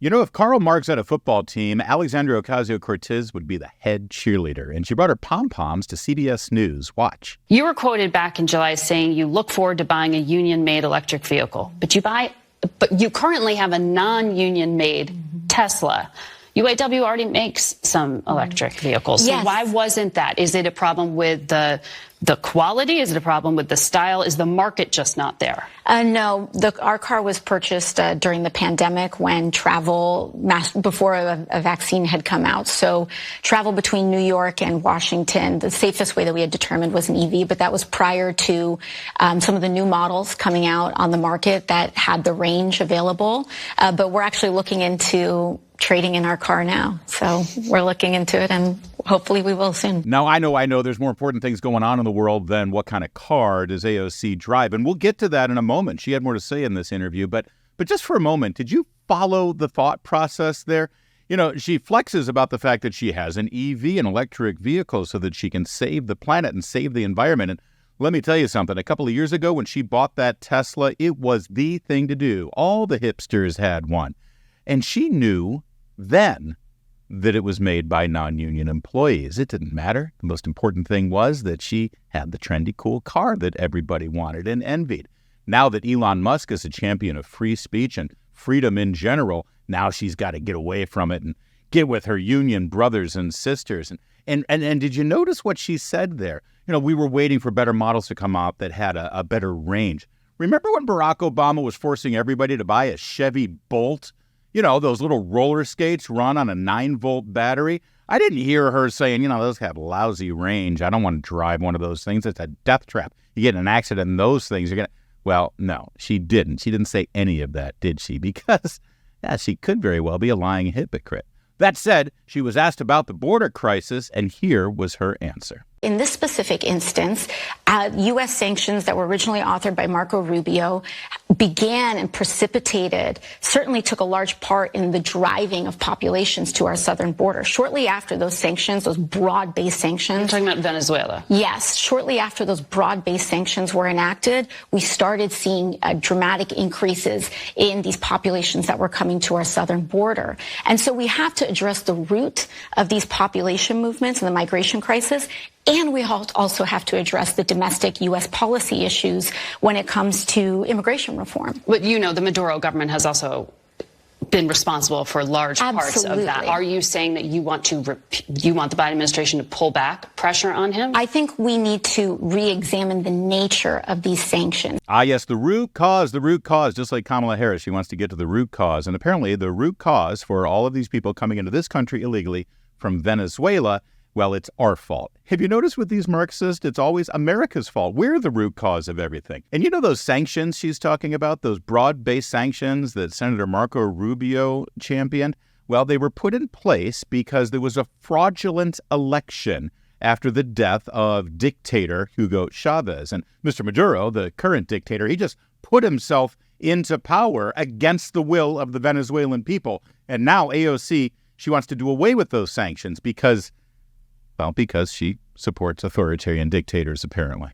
You know, if Karl Marx had a football team, Alexandria Ocasio-Cortez would be the head cheerleader, and she brought her pom-poms to CBS News. Watch. You were quoted back in July saying you look forward to buying a union-made electric vehicle, but you currently have a non-union-made Tesla. UAW already makes some electric vehicles. So Yes. why wasn't that? Is it a problem with the quality? Is it a problem with the style? Is the market just not there? No, our car was purchased during the pandemic when before a vaccine had come out. So travel between New York and Washington, the safest way that we had determined was an EV, but that was prior to some of the new models coming out on the market that had the range available. But we're actually looking into trading in our car now. So we're looking into it, and hopefully we will soon. Now, I know there's more important things going on in the world than what kind of car does AOC drive, and we'll get to that in a moment. She had more to say in this interview, but just for a moment, did you follow the thought process there? You know, she flexes about the fact that she has an EV, an electric vehicle, so that she can save the planet and save the environment. And let me tell you something. A couple of years ago when she bought that Tesla, it was the thing to do. All the hipsters had one. And she knew then that it was made by non-union employees. It didn't matter. The most important thing was that she had the trendy, cool car that everybody wanted and envied. Now that Elon Musk is a champion of free speech and freedom in general, now she's got to get away from it and get with her union brothers and sisters. And did you notice what she said there? You know, we were waiting for better models to come out that had a better range. Remember when Barack Obama was forcing everybody to buy a Chevy Bolt? You know, those little roller skates run on a 9-volt battery. I didn't hear her saying, you know, those have lousy range. I don't want to drive one of those things. It's a death trap. You get in an accident and those things, you're going to... Well, no, she didn't. She didn't say any of that, did she? Because she could very well be a lying hypocrite. That said, she was asked about the border crisis, and here was her answer. In this specific instance, U.S. sanctions that were originally authored by Marco Rubio began and certainly took a large part in the driving of populations to our southern border. Shortly after those sanctions, those broad-based sanctions... You're talking about Venezuela. Yes. Shortly after those broad-based sanctions were enacted, we started seeing dramatic increases in these populations that were coming to our southern border. And so we have to address the root of these population movements and the migration crisis. And we also have to address the domestic U.S. policy issues when it comes to immigration reform. But you know, the Maduro government has also been responsible for large parts of that. Are you saying that you want the Biden administration to pull back pressure on him? I think we need to re-examine the nature of these sanctions. Yes, the root cause, just like Kamala Harris, she wants to get to the root cause. And apparently the root cause for all of these people coming into this country illegally from Venezuela, well, it's our fault. Have you noticed with these Marxists, it's always America's fault. We're the root cause of everything. And you know those sanctions she's talking about, those broad-based sanctions that Senator Marco Rubio championed? Well, they were put in place because there was a fraudulent election after the death of dictator Hugo Chavez. And Mr. Maduro, the current dictator, he just put himself into power against the will of the Venezuelan people. And now AOC, she wants to do away with those sanctions because she supports authoritarian dictators, apparently.